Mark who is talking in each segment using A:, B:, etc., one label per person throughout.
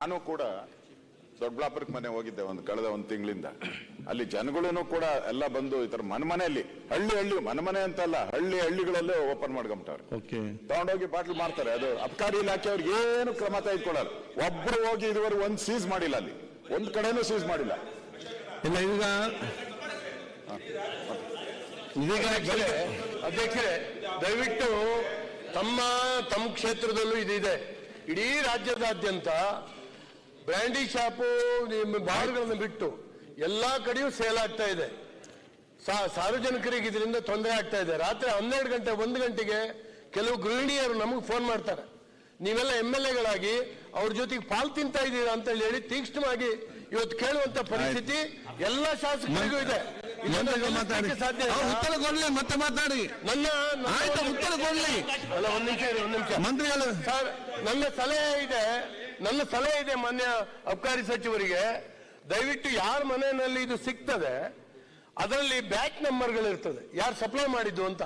A: ನಾನು ಕೂಡ ದೊಡ್ಡಬಳ್ಳಾಪುರಕ್ಕೆ ಮನೆ ಹೋಗಿದ್ದೆ ಕಳೆದ ಒಂದು ತಿಂಗಳಿಂದ. ಅಲ್ಲಿ ಜನಗಳು ಕೂಡ ಎಲ್ಲ ಬಂದು ಈ ತರ ಮನೆಯಲ್ಲಿ ಹಳ್ಳಿ ಮನೆ ಅಂತ ಅಲ್ಲ, ಹಳ್ಳಿಗಳಲ್ಲೇ ಓಪನ್ ಮಾಡ್ಕೊಂಬಿಟ್ಟವ್ರೆ. ತಗೊಂಡೋಗಿ ಬಾಟ್ಲ್ ಮಾಡ್ತಾರೆ. ಅದು ಅಬಕಾರಿ ಇಲಾಖೆ ಅವ್ರಿಗೆ ಏನು ಕ್ರಮ ತೆಗೆದುಕೊಳ್ಳಲ್ಲ. ಒಬ್ರು ಹೋಗಿ ಇದುವರೆಗೂ ಒಂದು ಸೀಸ್ ಮಾಡಿಲ್ಲ, ಅಲ್ಲಿ ಒಂದ್ ಕಡೆನೂ ಸೀಸ್ ಮಾಡಿಲ್ಲ.
B: ಅಧ್ಯಕ್ಷರೇ, ದಯವಿಟ್ಟು ತಮ್ಮ ಕ್ಷೇತ್ರದಲ್ಲೂ ಇದಿದೆ. ಇಡೀ ರಾಜ್ಯದಾದ್ಯಂತ ಬ್ರ್ಯಾಂಡಿ ಶಾಪು ಬಾರ್ಗಳನ್ನು ಬಿಟ್ಟು ಎಲ್ಲಾ ಕಡೆಯೂ ಸೇಲ್ ಆಗ್ತಾ ಇದೆ. ಸಾರ್ವಜನಿಕರಿಗೆ ಇದರಿಂದ ತೊಂದರೆ ಆಗ್ತಾ ಇದೆ. ರಾತ್ರಿ 12 ಗಂಟೆ 1 ಗಂಟೆಗೆ ಕೆಲವು ಗೃಹಿಣಿಯರು ನಮಗೆ ಫೋನ್ ಮಾಡ್ತಾರೆ, ನೀವೆಲ್ಲ MLAಗಳಾಗಿ ಅವ್ರ ಜೊತೆಗೆ ಪಾಲ್ ತಿಂತಾ ಇದ್ದೀರಾ ಅಂತ ಹೇಳಿ ತೀಕ್ಷ್ಣವಾಗಿ ಇವತ್ತು ಕೇಳುವಂತ ಪರಿಸ್ಥಿತಿ ಎಲ್ಲ ಶಾಸಕರಿಗೂ ಇದೆ.
C: ಸಾಧ್ಯ ಉತ್ತರ ಕೊಡ್ಲಿ, ಮತ್ತೆ ಮಾತಾಡಿ. ಉತ್ತರ ಕೊಡ್ಲಿ.
B: ಅಲ್ಲ, ಒಂದ್ ನಿಮಿಷ
C: ಮಂತ್ರಿಗಳು
B: ಸರ್, ನನ್ನ ಸಲಹೆ ಇದೆ ಮಾನ್ಯ ಅಬಕಾರಿ ಸಚಿವರಿಗೆ. ದಯವಿಟ್ಟು ಯಾರ ಮನೆಯಲ್ಲಿ ಇದು ಸಿಗ್ತದೆ ಅದರಲ್ಲಿ ಬ್ಯಾಕ್ ನಂಬರ್ಗಳಿರ್ತದೆ, ಯಾರು ಸಪ್ಲೈ ಮಾಡಿದ್ದು ಅಂತ.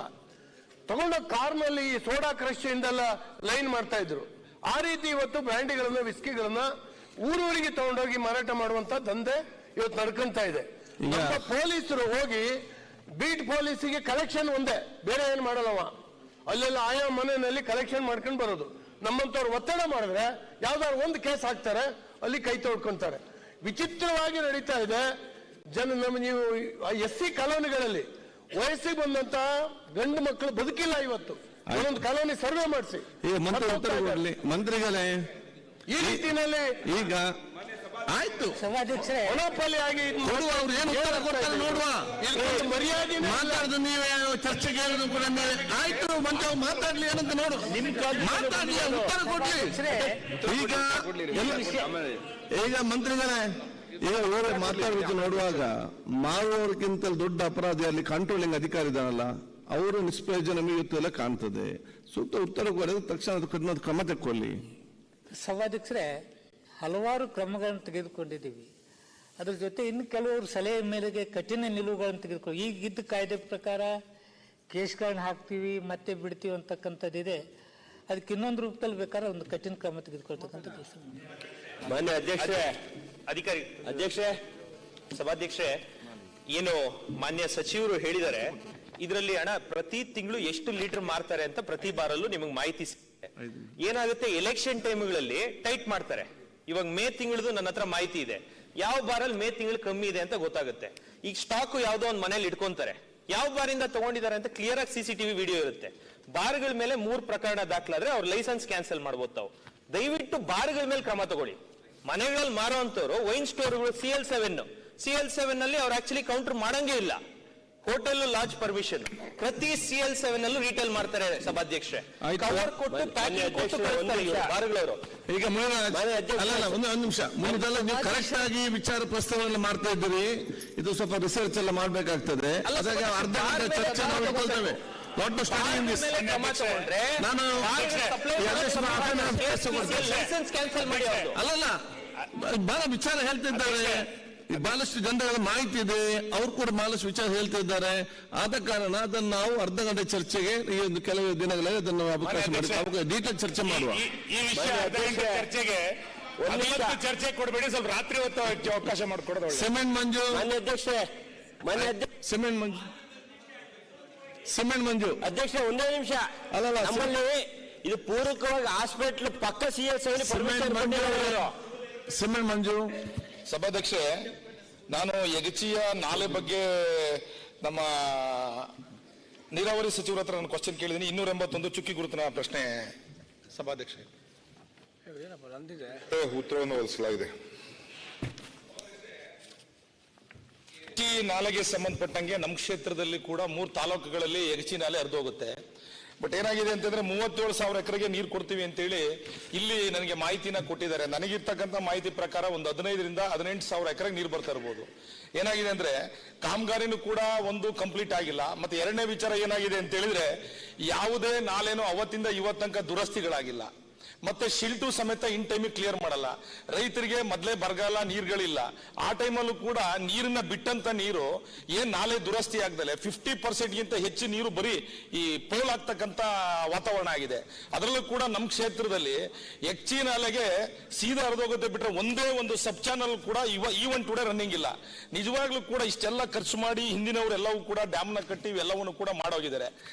B: ತಗೊಂಡ ಕಾರ್ನಲ್ಲಿ ಸೋಡಾ ಕ್ರಶ್ ಇಂದೆಲ್ಲ ಲೈನ್ ಮಾಡ್ತಾ ಇದ್ರು. ಆ ರೀತಿ ಇವತ್ತು ಬ್ರ್ಯಾಂಡಿಗಳನ್ನ ವಿಸ್ಕಿಗಳನ್ನ ಊರೂರಿಗೆ ತಗೊಂಡೋಗಿ ಮಾರಾಟ ಮಾಡುವಂತ ದಂಧೆ ಇವತ್ತು ನಡ್ಕೊಂತ ಇದೆ. ನಮ್ಮ ಪೊಲೀಸರು ಹೋಗಿ ಬೀಟ್ ಪೊಲೀಸಿಗೆ ಕಲೆಕ್ಷನ್ ಒಂದೇ, ಬೇರೆ ಏನು ಮಾಡಲ್ಲವ. ಅಲ್ಲೆಲ್ಲ ಆಯಾ ಮನೆಯಲ್ಲಿ ಕಲೆಕ್ಷನ್ ಮಾಡ್ಕೊಂಡು ಬರೋದು. ನಮ್ಮಂತವ್ರು ಒತ್ತಡ ಮಾಡಿದ್ರೆ ಯಾವ್ದಾದ್ರು ಒಂದು ಕೇಸ್ ಹಾಕ್ತಾರೆ, ಅಲ್ಲಿ ಕೈ ತೊಳ್ಕೊಂತಾರೆ. ವಿಚಿತ್ರವಾಗಿ ನಡೀತಾ ಇದೆ. ನೀವು SC ಕಾಲೋನಿಗಳಲ್ಲಿ ವಯಸ್ಸಿಗೆ ಬಂದಂತ ಗಂಡು ಮಕ್ಕಳು ಬದುಕಿಲ್ಲ. ಇವತ್ತು ಒಂದೊಂದು ಕಾಲೋನಿ ಸರ್ವೆ ಮಾಡಿಸಿ
C: ಮಂತ್ರಿಗಳೇ
B: ಈ ರೀತಿಯಲ್ಲಿ
C: ಈಗ ಆಯ್ತು
B: ಮೊನೋಪಲಿ ಆಗಿ
C: ನೋಡುವ
B: ಮರ್ಯಾದೆ
C: ಮಾತಾಡುದು ನೀವೇ ಚರ್ಚೆಗೆ ಹೇಳುದು ಕೂಡ ಆಯ್ತು. ಮಂತ್ರಿ ಮಾತಾಡ್ಲಿ ಏನಂತ ನೋಡು, ಮಾತಾಡ್ಲಿ, ಉತ್ತರ ಕೊಡ್ಲಿ. ಈಗ ಮಂತ್ರಿಗಳೇ, ಈಗ ಮಾತಾಡಬೇಕು ನೋಡುವಾಗ ಮಾಡುವವರಿಗಿಂತ ದೊಡ್ಡ ಅಪರಾಧಿ ಅಲ್ಲಿ ಕಂಟ್ರೋಲಿಂಗ್ ಅಧಿಕಾರಿ ಇದಾನಲ್ಲ, ಅವರು ನಿಷ್ಪ್ರಯೋಜನ ಇವತ್ತು ಎಲ್ಲ ಕಾಣ್ತದೆ. ಸೂಕ್ತ ಉತ್ತರ ಕೊಡೋದು ತಕ್ಷಣ ಕ್ರಮ ತೆಕ್ಕೊಳ್ಳಿ.
D: ಸಭಾಧ್ಯಕ್ಷರೇ, ಹಲವಾರು ಕ್ರಮಗಳನ್ನು ತೆಗೆದುಕೊಂಡಿದ್ದೀವಿ. ಅದ್ರ ಜೊತೆ ಇನ್ನು ಕೆಲವರು ಸಲಹೆ ಮೇರೆಗೆ ಕಠಿಣ ನಿಲುವುಗಳನ್ನು ತೆಗೆದುಕೊಂಡು ಈಗಿದ್ದ ಕಾಯ್ದೆ ಪ್ರಕಾರ ಕೇಸ್ಗಳನ್ನ ಹಾಕ್ತೀವಿ ಮತ್ತೆ ಬಿಡ್ತೀವಿ ಅಂತಕ್ಕಂಥದ್ದಿದೆ. ಅದಕ್ಕೆ ಇನ್ನೊಂದು ರೂಪದಲ್ಲಿ ಬೇಕಾದ್ರೆ ಒಂದು ಕಠಿಣ ಕ್ರಮ ತೆಗೆದುಕೊಳ್ತಕ್ಕಂಥ ಕೆಲಸ.
E: ಮಾನ್ಯ ಅಧ್ಯಕ್ಷರೇ, ಸಭಾಧ್ಯಕ್ಷರೇ, ಏನು ಮಾನ್ಯ ಸಚಿವರು ಹೇಳಿದ್ದಾರೆ, ಇದರಲ್ಲಿ ಹಣ ಪ್ರತಿ ತಿಂಗಳು ಎಷ್ಟು ಲೀಟರ್ ಮಾರ್ತಾರೆ ಅಂತ ಪ್ರತಿ ಬಾರಲ್ಲೂ ನಿಮಗೆ ಮಾಹಿತಿ ಸಿಗುತ್ತೆ. ಏನಾಗುತ್ತೆ, ಎಲೆಕ್ಷನ್ ಟೈಮ್ಗಳಲ್ಲಿ ಟೈಟ್ ಮಾಡ್ತಾರೆ. ಇವಾಗ ಮೇ ತಿಂಗಳದು ನನ್ನ ಹತ್ರ ಮಾಹಿತಿ ಇದೆ, ಯಾವ ಬಾರಲ್ಲಿ ಮೇ ತಿಂಗಳು ಕಮ್ಮಿ ಇದೆ ಅಂತ ಗೊತ್ತಾಗುತ್ತೆ. ಈಗ ಸ್ಟಾಕ್ ಯಾವ್ದೋ ಒಂದು ಮನೇಲಿ ಇಟ್ಕೊಂತಾರೆ, ಯಾವ ಬಾರಿಂದ ತಗೊಂಡಿದ್ದಾರೆ ಅಂತ ಕ್ಲಿಯರ್ ಆಗಿ CCTV ವಿಡಿಯೋ ಇರುತ್ತೆ. ಬಾರ್ಗಳ ಮೇಲೆ 3 ಪ್ರಕರಣ ದಾಖಲಾದ್ರೆ ಅವ್ರ ಲೈಸೆನ್ಸ್ ಕ್ಯಾನ್ಸಲ್ ಮಾಡಬಹುದು ತಾವು. ದಯವಿಟ್ಟು ಬಾರ್ಗಳ ಮೇಲೆ ಕ್ರಮ ತಗೊಳ್ಳಿ. ಮನೆಗಳಲ್ಲಿ ಮಾರುವಂತವ್ರು ವೈನ್ ಸ್ಟೋರ್ಗಳು CL7 ನಲ್ಲಿ ಅವ್ರು ಆಕ್ಚುಲಿ ಕೌಂಟರ್ ಮಾಡಂಗೇ ಇಲ್ಲ. ಹೋಟೆಲ್ ಲಾಡ್ಜ್ ಪರ್ಮಿಷನ್ ಪ್ರತಿ CL7 ಅಲ್ಲೂ ರಿಟೇಲ್ ಮಾಡ್ತಾರೆ. ಸಭಾಧ್ಯಕ್ಷರೇ, ಕವರ್ ಕೊಟ್ಟು ಪ್ಯಾಕಿಂಗ್ ಕೊಟ್ಟು ಬಾರ್ಗಳವರು. ಈಗ
C: ಒಂದು ನಿಮಿಷ ಮುಂದೆಲ್ಲ ನೀವು ಕರೆಕ್ಟ್ ಆಗಿ ವಿಚಾರ ಪ್ರಸ್ತಾವನೆ ಮಾಡ್ತಾ ಇದ್ದೀರಿ. ಇದು ಸ್ವಲ್ಪ ರಿಸರ್ಚ್ ಎಲ್ಲ ಮಾಡ್ಬೇಕಾಗ್ತದೆ. ಅದಾಗ ಅರ್ಧ ಗಂಟೆ ಚರ್ಚೆ ನಾವು ಇಟ್ಕೊಳ್ತೇವೆ. ಅಲ್ಲಲ್ಲ, ಬಹಳ ವಿಚಾರ ಹೇಳ್ತಿದ್ದಾರೆ. ಬಹಳಷ್ಟು ಜನಗಳ ಮಾಹಿತಿ ಇದೆ, ಅವ್ರು ಕೂಡ ಬಹಳಷ್ಟು ವಿಚಾರ ಹೇಳ್ತಿದ್ದಾರೆ. ಆದ ಕಾರಣ ಅದನ್ನು ನಾವು ಅರ್ಧ ಗಂಟೆ ಚರ್ಚೆಗೆ ಈ ಒಂದು ಕೆಲವು ದಿನಗಳಲ್ಲಿ ಅದನ್ನು ಅವಕಾಶ ಮಾಡಿ ಡೀಟೇಲ್ ಚರ್ಚೆ ಮಾಡುವ.
A: ಚರ್ಚೆಗೆ ಚರ್ಚೆ ಕೊಡಬೇಡಿ, ಸ್ವಲ್ಪ ರಾತ್ರಿ ಹೊತ್ತು ಅವಕಾಶ ಮಾಡಿಕೊಡೋದು.
C: ಸಿಮೆಂಟ್ ಮಂಜು
E: ಅಧ್ಯಕ್ಷ, ಒಂದೇ ನಿಮಿಷ.
C: ಅಲ್ಲಲ್ಲ,
E: ನಮ್ಮಲ್ಲಿ ಇದು ಪೂರಕವಾಗಿ ಹಾಸ್ಪಿಟಲ್ ಪಕ್ಕ CL7
C: ಸಿಮೆಂಟ್ ಮಂಜು.
F: ಸಭಾಧ್ಯಕ್ಷೆ, ನಾನು ಯಗಚಿಯ ನಾಲೆ ಬಗ್ಗೆ ನಮ್ಮ ನೀರಾವರಿ ಸಚಿವರ ಹತ್ರ ನಾನು ಕ್ವಶನ್ ಕೇಳಿದ್ದೀನಿ. 281 ಚುಕ್ಕಿ ಗುರುತಿನ ಪ್ರಶ್ನೆ ಸಭಾಧ್ಯಕ್ಷೆ
A: ಉತ್ತರವನ್ನು ಒದಗಿಸಲಾಗಿದೆ.
F: ಯಗಚಿ ನಾಲೆಗೆ ಸಂಬಂಧಪಟ್ಟಂಗೆ ನಮ್ಮ ಕ್ಷೇತ್ರದಲ್ಲಿ ಕೂಡ 3 ತಾಲೂಕುಗಳಲ್ಲಿ ಯಗಚಿ ನಾಲೆ ಹರಿದು ಹೋಗುತ್ತೆ. ಬಟ್ ಏನಾಗಿದೆ ಅಂತಂದ್ರೆ 37,000 ಎಕರೆಗೆ ನೀರು ಕೊಡ್ತೀವಿ ಅಂತೇಳಿ ಇಲ್ಲಿ ನನಗೆ ಮಾಹಿತಿನ ಕೊಟ್ಟಿದ್ದಾರೆ. ನನಗಿರ್ತಕ್ಕಂಥ ಮಾಹಿತಿ ಪ್ರಕಾರ ಒಂದು 15,000 ರಿಂದ 18,000 ಎಕರೆಗೆ ನೀರು ಬರ್ತಾ ಇರ್ಬೋದು. ಏನಾಗಿದೆ ಅಂದ್ರೆ ಕಾಮಗಾರಿನೂ ಕೂಡ ಒಂದು ಕಂಪ್ಲೀಟ್ ಆಗಿಲ್ಲ. ಮತ್ತೆ ಎರಡನೇ ವಿಚಾರ ಏನಾಗಿದೆ ಅಂತ ಹೇಳಿದ್ರೆ ಯಾವುದೇ ನಾಲೆನೂ ಅವತ್ತಿಂದ ಇವತ್ತು ತನಕ ದುರಸ್ತಿಗಳಾಗಿಲ್ಲ. ಮತ್ತೆ ಶಿಲ್ಟು ಸಮೇತ ಇನ್ ಟೈಮಿಗೆ ಕ್ಲಿಯರ್ ಮಾಡಲ್ಲ. ರೈತರಿಗೆ ಮೊದಲೇ ಬರಗಾಲ, ನೀರುಗಳಿಲ್ಲ. ಆ ಟೈಮಲ್ಲೂ ಕೂಡ ನೀರನ್ನ ಬಿಟ್ಟಂತ ನೀರು ಏನ್ ನಾಲೆ ದುರಸ್ತಿ ಆಗ್ದಲೆ 50% ಹೆಚ್ಚು ನೀರು ಬರೀ ಈ ಪೋಲ್ ಆಗ್ತಕ್ಕಂತ ವಾತಾವರಣ ಆಗಿದೆ. ಅದರಲ್ಲೂ ಕೂಡ ನಮ್ಮ ಕ್ಷೇತ್ರದಲ್ಲಿ ಎಕ್ಚಿ ನಾಲೆಗೆ ಸೀದಾ ಹರಿದೋಗುತ್ತೆ ಬಿಟ್ರೆ ಒಂದೇ ಒಂದು ಸಬ್ ಚಾನಲ್ ಕೂಡ ಈವನ್ ಟುಡೇ ರನ್ನಿಂಗ್ ಇಲ್ಲ. ನಿಜವಾಗ್ಲೂ ಕೂಡ ಇಷ್ಟೆಲ್ಲ ಖರ್ಚು ಮಾಡಿ ಹಿಂದಿನವರೆಲ್ಲವೂ ಕೂಡ ಡ್ಯಾಮ್ನ ಕಟ್ಟಿ ಇವೆಲ್ಲವನ್ನು ಕೂಡ ಮಾಡೋಗಿದ್ದಾರೆ.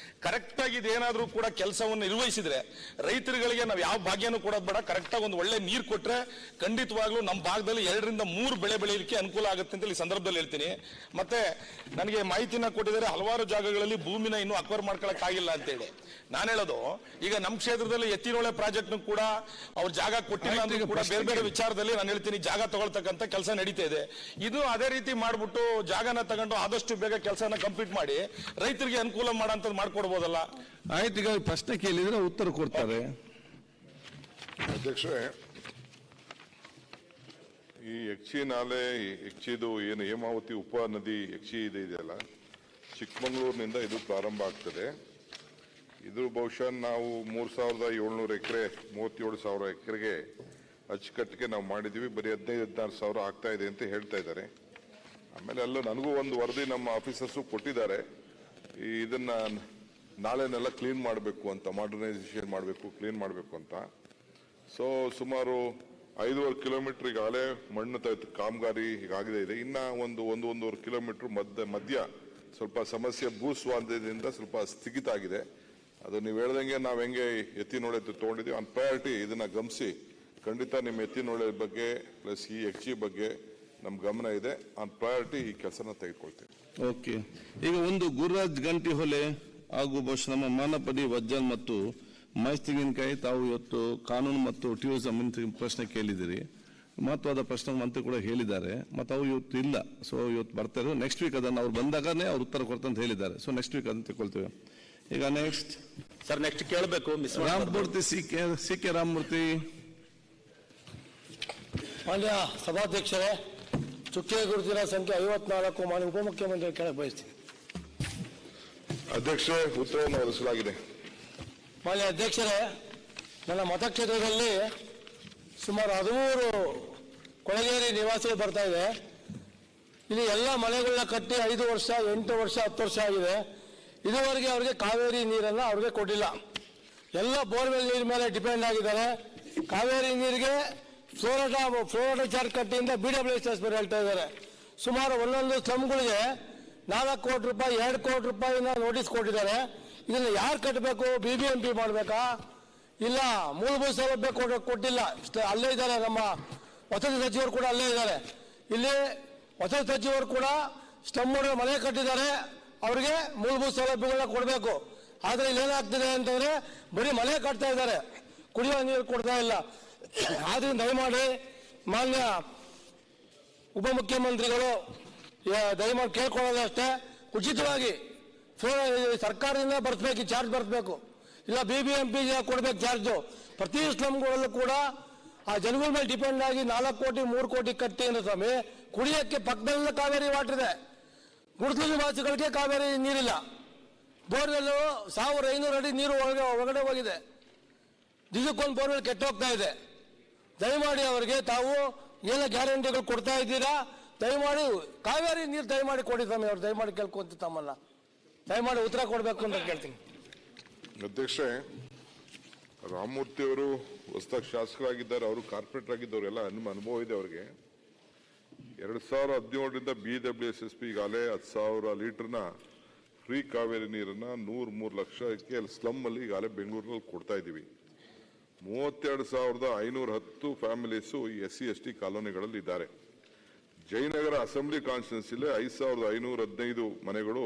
F: ಕರೆಕ್ಟ್ ಆಗಿ ಇದೇನಾದ್ರೂ ಕೂಡ ಕೆಲಸವನ್ನು ನಿರ್ವಹಿಸಿದ್ರೆ ರೈತರುಗಳಿಗೆ ನಾವು ಯಾವ ಭಾಗ್ಯನೂ ಕೊಡೋದು ಬೇಡ, ಕರೆಕ್ಟ್ ಆಗಿ ಒಂದು ಒಳ್ಳೆ ನೀರು ಕೊಟ್ರೆ ಖಂಡಿತವಾಗ್ಲೂ ನಮ್ಮ ಭಾಗದಲ್ಲಿ 2 ರಿಂದ 3 ಬೆಳೆ ಬೆಳೆಯಲಿಕ್ಕೆ ಅನುಕೂಲ ಆಗುತ್ತೆ ಅಂತ ಈ ಸಂದರ್ಭದಲ್ಲಿ ಹೇಳ್ತೀನಿ. ಮತ್ತೆ ನನಗೆ ಮಾಹಿತಿನ ಕೊಟ್ಟಿದ್ದಾರೆ, ಹಲವಾರು ಜಾಗಗಳಲ್ಲಿ ಭೂಮಿನ ಇನ್ನೂ ಅಕ್ವೈರ್ ಮಾಡ್ಕೊಳಕ್ ಆಗಿಲ್ಲ ಅಂತೇಳಿ. ನಾನು ಹೇಳೋದು, ಈಗ ನಮ್ಮ ಕ್ಷೇತ್ರದಲ್ಲಿ ಎತ್ತಿನೊಳೆ ಪ್ರಾಜೆಕ್ಟ್ ಕೂಡ ಅವ್ರ ಜಾಗ ಕೊಟ್ಟಿಲ್ಲ ಅಂತ ಕೂಡ ಬೇರೆ ಬೇರೆ ವಿಚಾರದಲ್ಲಿ ನಾನು ಹೇಳ್ತೀನಿ ಜಾಗ ತಗೊಳ್ತಕ್ಕಂಥ ಕೆಲಸ ನಡೀತಾ ಇದೆ. ಇದು ಅದೇ ರೀತಿ ಮಾಡ್ಬಿಟ್ಟು ಜಾಗನ ತಗೊಂಡು ಆದಷ್ಟು ಬೇಗ ಕೆಲಸನ ಕಂಪ್ಲೀಟ್ ಮಾಡಿ ರೈತರಿಗೆ ಅನುಕೂಲ ಮಾಡೋಂಥದ್ದು ಮಾಡ್ಕೊಡ್ಬೋದಲ್ಲ.
C: ಆಯ್ತು, ಈಗ ಪ್ರಶ್ನೆ ಕೇಳಿದ್ರೆ ಉತ್ತರ ಕೊಡ್ತಾರೆ.
G: ಅಧ್ಯಕ್ಷರೇ, ಈ ಯಕ್ಷಿ ನಾಲೆ, ಯಕ್ಷಿದು ಏನು ಹೇಮಾವತಿ ಉಪ ನದಿ ಯಕ್ಷಿ ಇದೆಯಲ್ಲ, ಚಿಕ್ಕಮಗಳೂರಿನಿಂದ ಇದು ಪ್ರಾರಂಭ ಆಗ್ತದೆ. ಇದು ಬಹುಶಃ ನಾವು 3,700 ಎಕರೆ 37,000 ಎಕರೆಗೆ ಅಚ್ಚುಕಟ್ಟಿಗೆ ನಾವು ಮಾಡಿದೀವಿ. ಬರೀ 15,000-16,000 ಸಾವಿರ ಆಗ್ತಾ ಇದೆ ಅಂತ ಹೇಳ್ತಾ ಇದ್ದಾರೆ. ಆಮೇಲೆ ಅಲ್ಲ, ನನಗೂ ಒಂದು ವರದಿ ನಮ್ಮ ಆಫೀಸರ್ಸು ಕೊಟ್ಟಿದ್ದಾರೆ. ಇದನ್ನ ನಾಳೆನೆಲ್ಲ ಕ್ಲೀನ್ ಮಾಡಬೇಕು ಅಂತ, ಮಾಡರ್ನೈಸೇಷನ್ ಮಾಡಬೇಕು, ಕ್ಲೀನ್ ಮಾಡಬೇಕು ಅಂತ. ಸೊ ಸುಮಾರು 5.5 ಕಿಲೋಮೀಟರ್ ಈಗಾಗಲೇ ಮಣ್ಣು ಕಾಮಗಾರಿ ಈಗಾಗಲೇ ಇದೆ. ಇನ್ನ 1-1.5 ಕಿಲೋಮೀಟರ್ ಮಧ್ಯ ಸ್ವಲ್ಪ ಸಮಸ್ಯೆ, ಭೂಸ್ವಾಧೀನದಿಂದ ಸ್ವಲ್ಪ ಸ್ಥಗಿತ ಆಗಿದೆ. ಅದು ನೀವು ಹೇಳ್ದಂಗೆ ನಾವು ಹೆಂಗೆ ಎತ್ತಿನೊಳೆ ತಗೊಂಡಿದ್ದೀವಿ ಆನ್ ಪ್ರಯಾರಿಟಿ, ಇದನ್ನ ಗಮನಿಸಿ ಖಂಡಿತ ನಿಮ್ಮ ಎತ್ತಿನೊಳೆ ಬಗ್ಗೆ ಪ್ಲಸ್ ಈ ಎಕ್ಚಿ ಬಗ್ಗೆ ನಮ್ ಗಮನ ಇದೆ. ಆನ್ ಪ್ರಯಾರಿಟಿ ಈ ಕೆಲಸನ ತೆಗೆದುಕೊಳ್ತೀವಿ.
C: ಓಕೆ, ಈಗ ಒಂದು ಗುರುರಾಜ್ ಗಂಟಿಹೊಲೆ ಹಾಗೂ ಬಹುಶಃ ನಮ್ಮ ಮಾನಪಡಿ ವಜ್ಜಲ್ ಮತ್ತು ಮಹೇಶ್ ತೆಂಗಿನಕಾಯಿ, ತಾವು ಇವತ್ತು ಕಾನೂನು ಮತ್ತು ಟೂರಿಸಂ ಮಂತ್ರಿ ಪ್ರಶ್ನೆ ಕೇಳಿದಿರಿ. ಮಹತ್ವದ ಪ್ರಶ್ನೆ ಮಂತ್ರಿ ಕೂಡ ಹೇಳಿದ್ದಾರೆ. ಮತ್ತು ಅವ್ರು ಇವತ್ತು ಇಲ್ಲ, ಸೊ ಇವತ್ತು ಬರ್ತಾರೆ. ನೆಕ್ಸ್ಟ್ ವೀಕ್ ಅದನ್ನು ಅವ್ರು ಬಂದಾಗನೇ ಅವ್ರು ಉತ್ತರ ಕೊಡ್ತಂತ ಹೇಳಿದ್ದಾರೆ. ಸೊ ನೆಕ್ಸ್ಟ್ ವೀಕ್ ಅದನ್ನು ತಿಳ್ಕೊಳ್ತೇವೆ. ಈಗ ನೆಕ್ಸ್ಟ್
E: ಸರ್, ನೆಕ್ಸ್ಟ್ ಕೇಳಬೇಕು
C: ರಾಮಮೂರ್ತಿ, ಸಿ ಕೆ ರಾಮಮೂರ್ತಿ.
B: ಮಾನ್ಯ ಸಭಾಧ್ಯಕ್ಷರೇ, ಚುಕ್ಕೆ ಗುರುತಿನ ಸಂಖ್ಯೆ 54 ಮಾನ್ಯ ಉಪಮುಖ್ಯಮಂತ್ರಿ ಕೇಳಕ್ ಬಯಸ್ತೀನಿ.
G: ಅಧ್ಯಕ್ಷ, ಉತ್ತರವನ್ನು ಒದಗಿಸಲಾಗಿದೆ.
B: ಮಾನ್ಯ ಅಧ್ಯಕ್ಷರೇ, ನನ್ನ ಮತಕ್ಷೇತ್ರದಲ್ಲಿ ಸುಮಾರು 13 ಕೊಳಗೇರಿ ನಿವಾಸಿಗಳು ಬರ್ತಾ ಇದೆ. ಇಲ್ಲಿ ಎಲ್ಲ ಮನೆಗಳನ್ನ ಕಟ್ಟಿ 5 ವರ್ಷ, 8 ವರ್ಷ, 10 ವರ್ಷ ಆಗಿದೆ. ಇದುವರೆಗೆ ಅವ್ರಿಗೆ ಕಾವೇರಿ ನೀರನ್ನು ಅವ್ರಿಗೆ ಕೊಟ್ಟಿಲ್ಲ. ಎಲ್ಲ ಬೋರ್ವೆಲ್ ನೀರ್ ಮೇಲೆ ಡಿಪೆಂಡ್ ಆಗಿದ್ದಾರೆ. ಕಾವೇರಿ ನೀರಿಗೆ ಫ್ಲೋರೈಡ್ ಚಾರ್ಜ್ ಕಟ್ಟಿಯಿಂದ BWSS ಬೇರೆ ಹೇಳ್ತಾ ಇದ್ದಾರೆ. ಸುಮಾರು ಒಂದೊಂದು ಸ್ಲಮ್ಗಳಿಗೆ 4 ಕೋಟಿ ರೂಪಾಯಿ, 2 ಕೋಟಿ ರೂಪಾಯಿನ ನೋಟಿಸ್ ಕೊಟ್ಟಿದ್ದಾರೆ. ಇದನ್ನ ಯಾರು ಕಟ್ಟಬೇಕು? BBMP ಮಾಡಬೇಕಾ? ಇಲ್ಲ ಮೂಲಭೂತ ಸೌಲಭ್ಯ ಕೊಟ್ಟಿಲ್ಲ. ಅಲ್ಲೇ ಇದ್ದಾರೆ, ನಮ್ಮ ವಸತಿ ಸಚಿವರು ಕೂಡ ಅಲ್ಲೇ ಇದ್ದಾರೆ. ಇಲ್ಲಿ ವಸತಿ ಸಚಿವರು ಕೂಡ ಸ್ಲಮ್ ಮನೆ ಕಟ್ಟಿದ್ದಾರೆ, ಅವರಿಗೆ ಮೂಲಭೂತ ಸೌಲಭ್ಯಗಳನ್ನ ಕೊಡಬೇಕು. ಆದ್ರೆ ಇಲ್ಲಿ ಏನಾಗ್ತಿದೆ ಅಂತಂದ್ರೆ ಬರೀ ಮನೆ ಕಟ್ತಾ ಇದ್ದಾರೆ, ಕುಡಿಯುವ ನೀರು ಕೊಡ್ತಾ ಇಲ್ಲ. ಆದ್ರಿಂದ ದಯಮಾಡಿ ಮಾನ್ಯ ಉಪಮುಖ್ಯಮಂತ್ರಿಗಳು ದಯಮಾಡಿ ಕೇಳ್ಕೊಳ್ಳೋದಷ್ಟೇ, ಉಚಿತವಾಗಿ ಸರ್ಕಾರದಿಂದ ಬರ್ಸ್ಬೇಕು, ಚಾರ್ಜ್ ಬರ್ಸ್ಬೇಕು. ಇಲ್ಲ BBMP ಕೊಡ್ಬೇಕು ಚಾರ್ಜು. ಪ್ರತಿ ಸ್ಲಮ್ಗಳಲ್ಲೂ ಕೂಡ ಆ ಜನಗಳ ಮೇಲೆ ಡಿಪೆಂಡ್ ಆಗಿ 4 ಕೋಟಿ 3 ಕೋಟಿ ಕಟ್ಟಿ ಅಂದ್ರೆ ಸ್ವಾಮಿ, ಕುಡಿಯಕ್ಕೆ ಪಕ್ಕದಲ್ಲೇ ಕಾವೇರಿ ವಾಟರ್ ಇದೆ. ಗುಡಿಸಲು ನಿವಾಸಿಗಳಿಗೆ ಕಾವೇರಿ ನೀರಿಲ್ಲ. ಬೋರ್ವೆಲ್ 1500 ಅಡಿ ನೀರು ಒಳಗಡೆ ಹೋಗಿದೆ. ದಿವಸಕ್ಕೊಂದು ಬೋರ್ವೆಲ್ ಕೆಟ್ಟೋಗ್ತಾ ಇದೆ. ದಯಮಾಡಿ ಅವರಿಗೆ ತಾವು ಎಲ್ಲ ಗ್ಯಾರಂಟಿಗಳು ಕೊಡ್ತಾ ಇದ್ದೀರಾ, ದಯಮಾಡಿ ಕಾವೇರಿ ನೀರು ದಯಮಾಡಿ ಕೊಡಿ ಸ್ವಾಮಿ. ಅವ್ರು ದಯಮಾಡಿ ಕೇಳ್ಕೊಂತ ತಮ್ಮನ್ನ ದಯಮಾಡಿ ಉತ್ತರ ಕೊಡಬೇಕು ಅಂತ ಕೇಳ್ತೀನಿ.
G: ಅಧ್ಯಕ್ಷೆ, ರಾಮಮೂರ್ತಿ ಅವರು ಹೊಸದಾಗಿ ಶಾಸಕರಾಗಿದ್ದಾರೆ, ಅವರು ಕಾರ್ಪೊರೇಟರ್ ಆಗಿದ್ದವರು, ಎಲ್ಲ ಅನುಭವ ಇದೆ ಅವರಿಗೆ. 2017ರಿಂದ BWSSB ಈಗಾಗಲೇ 10,000 ಲೀಟರ್ನ ಫ್ರೀ ಕಾವೇರಿ ನೀರನ್ನ 103 ಲಕ್ಷಕ್ಕೆ ಸ್ಲಮ್ ಅಲ್ಲಿ ಈಗಾಗಲೇ ಬೆಂಗಳೂರಿನಲ್ಲಿ ಕೊಡ್ತಾ ಇದ್ದೀವಿ. 32,510 ಫ್ಯಾಮಿಲೀಸು ಈ SC ST ಕಾಲೋನಿಗಳಲ್ಲಿ ಇದ್ದಾರೆ. ಜಯನಗರ ಅಸೆಂಬ್ಲಿ ಕಾನ್ಸ್ಟಿಟ್ಯೂನ್ಸಿಲಿ 5,515 ಮನೆಗಳು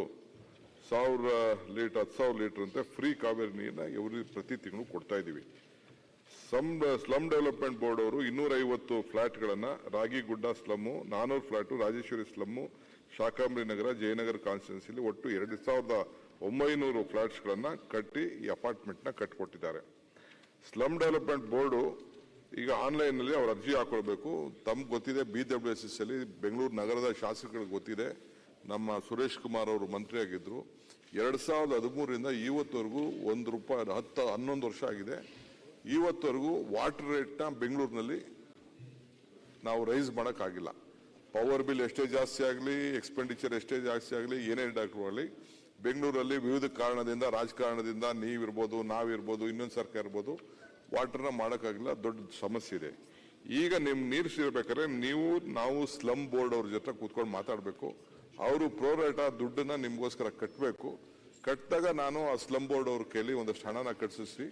G: 10,000 ಲೀಟರ್ ಅಂತ ಫ್ರೀ ಕಾವೇರಿ ನೀರನ್ನ ಇವರು ಪ್ರತಿ ತಿಂಗಳು ಕೊಡ್ತಾ ಇದ್ದೀವಿ. ಸ್ಲಮ್ ಡೆವಲಪ್ಮೆಂಟ್ ಬೋರ್ಡ್ ಅವರು 250 ಫ್ಲಾಟ್ಗಳನ್ನ Ragigudda slum, 400 flat Rajeshwari slum, Shakambari Nagar, Jayanagar ಕಾನ್ಸ್ಟಿಟ್ಯೂನ್ಸಿಲಿ ಒಟ್ಟು 2,900 ಫ್ಲಾಟ್ಸ್ಗಳನ್ನ ಕಟ್ಟಿ ಈ ಅಪಾರ್ಟ್ಮೆಂಟ್ನ ಕಟ್ಟಿಕೊಟ್ಟಿದ್ದಾರೆ. ಸ್ಲಮ್ ಡೆವಲಪ್ಮೆಂಟ್ ಬೋರ್ಡು ಈಗ ಆನ್ಲೈನ್ ನಲ್ಲಿ ಅವ್ರು ಅರ್ಜಿ ಹಾಕೊಳ್ಬೇಕು. ತಮ್ಗೆ ಗೊತ್ತಿದೆ, BWSS ಅಲ್ಲಿ ಬೆಂಗಳೂರು ನಗರದ ಶಾಸಕರಿಗೆ ಗೊತ್ತಿದೆ. ನಮ್ಮ ಸುರೇಶ್ ಕುಮಾರ್ ಅವರು ಮಂತ್ರಿ ಆಗಿದ್ರು. 2013ರಿಂದ ಇವತ್ತವರೆಗೂ ₹1 11 ವರ್ಷ ಆಗಿದೆ. ಇವತ್ತವರೆಗೂ ವಾಟರ್ ರೇಟ್ನ ಬೆಂಗಳೂರಿನಲ್ಲಿ ನಾವು ರೈಸ್ ಮಾಡೋಕ್ಕಾಗಿಲ್ಲ. ಪವರ್ ಬಿಲ್ ಎಷ್ಟೇ ಜಾಸ್ತಿ ಆಗಲಿ, ಎಕ್ಸ್ಪೆಂಡಿಚರ್ ಎಷ್ಟೇ ಜಾಸ್ತಿ ಆಗಲಿ, ಏನೇ ಆಗಲಿ, ಬೆಂಗಳೂರಲ್ಲಿ ವಿವಿಧ ಕಾರಣದಿಂದ, ರಾಜಕಾರಣದಿಂದ ನೀವಿರ್ಬೋದು, ನಾವಿರ್ಬೋದು, ಇನ್ನೊಂದು ಸರ್ಕಾರ ಇರ್ಬೋದು, ವಾಟರ್ನ ಮಾಡೋಕ್ಕಾಗಿಲ್ಲ. ದೊಡ್ಡ ಸಮಸ್ಯೆ ಇದೆ. ಈಗ ನಿಮ್ ನೀರು ಸಿಗಬೇಕಾದ್ರೆ ನಾವು ಸ್ಲಮ್ ಬೋರ್ಡ್ ಅವ್ರ ಜೊತೆ ಕೂತ್ಕೊಂಡು ಮಾತಾಡಬೇಕು. ಅವರು ಪ್ರೋರೇಟಾ ದುಡ್ಡನ್ನ ನಿಮ್ಗೋಸ್ಕರ ಕಟ್ಟಬೇಕು. ಕಟ್ಟಿದಾಗ ನಾನು ಆ ಸ್ಲಮ್ ಬೋರ್ಡ್ ಅವ್ರ ಕೈಲಿ ಒಂದಷ್ಟು ಹಣನ ಕಟ್ಟಿಸಿ,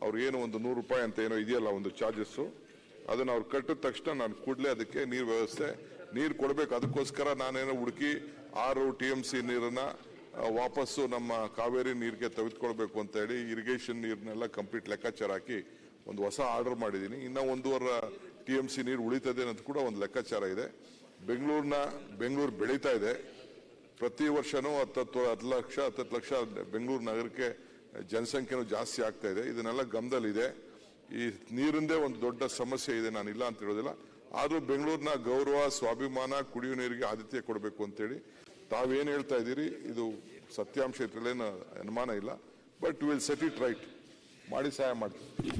G: ಅವ್ರು ಏನು ಒಂದು 100 ರೂಪಾಯಿ ಅಂತ ಏನೋ ಇದೆಯಲ್ಲ ಒಂದು ಚಾರ್ಜಸ್ಸು, ಅದನ್ನ ಅವ್ರು ಕಟ್ಟಿದ ತಕ್ಷಣ ನಾನು ಕೂಡಲೇ ಅದಕ್ಕೆ ನೀರು ವ್ಯವಸ್ಥೆ ನೀರು ಕೊಡಬೇಕು. ಅದಕ್ಕೋಸ್ಕರ ನಾನೇನೋ ಹುಡುಕಿ 6 TMC ನೀರನ್ನ ವಾಪಸ್ಸು ನಮ್ಮ ಕಾವೇರಿ ನೀರಿಗೆ ತೆಗೆದುಕೊಳ್ಬೇಕು ಅಂತ ಹೇಳಿ ಇರಿಗೇಷನ್ ನೀರನ್ನೆಲ್ಲ ಕಂಪ್ಲೀಟ್ ಲೆಕ್ಕಾಚಾರ ಹಾಕಿ ಒಂದು ಹೊಸ ಆರ್ಡರ್ ಮಾಡಿದ್ದೀನಿ. ಇನ್ನ 1.5 TMC ನೀರು ಉಳಿತದೆ ಅಂತ ಕೂಡ ಒಂದು ಲೆಕ್ಕಾಚಾರ ಇದೆ. ಬೆಂಗಳೂರು ಬೆಳೀತಾ ಇದೆ. ಪ್ರತಿ ವರ್ಷನೂ 10 ಲಕ್ಷ ಬೆಂಗಳೂರು ನಗರಕ್ಕೆ ಜನಸಂಖ್ಯೆನೂ ಜಾಸ್ತಿ ಆಗ್ತಾ ಇದೆ. ಇದನ್ನೆಲ್ಲ ಗಮನದಲ್ಲಿದೆ. ಈ ನೀರಿಂದೇ ಒಂದು ದೊಡ್ಡ ಸಮಸ್ಯೆ ಇದೆ, ನಾನು ಇಲ್ಲ ಅಂತ ಹೇಳೋದಿಲ್ಲ. ಆದ್ರೂ ಬೆಂಗಳೂರಿನ ಗೌರವ, ಸ್ವಾಭಿಮಾನ, ಕುಡಿಯುವ ನೀರಿಗೆ ಆದ್ಯತೆ ಕೊಡಬೇಕು ಅಂತೇಳಿ ತಾವೇನು ಹೇಳ್ತಾ ಇದ್ದೀರಿ, ಇದು ಸತ್ಯಾಂಶ ಇದ್ರಲ್ಲೇನು ಅನುಮಾನ ಇಲ್ಲ. But will set it right ಮಾಡಿ ಸಹಾಯ ಮಾಡ್ತೀವಿ.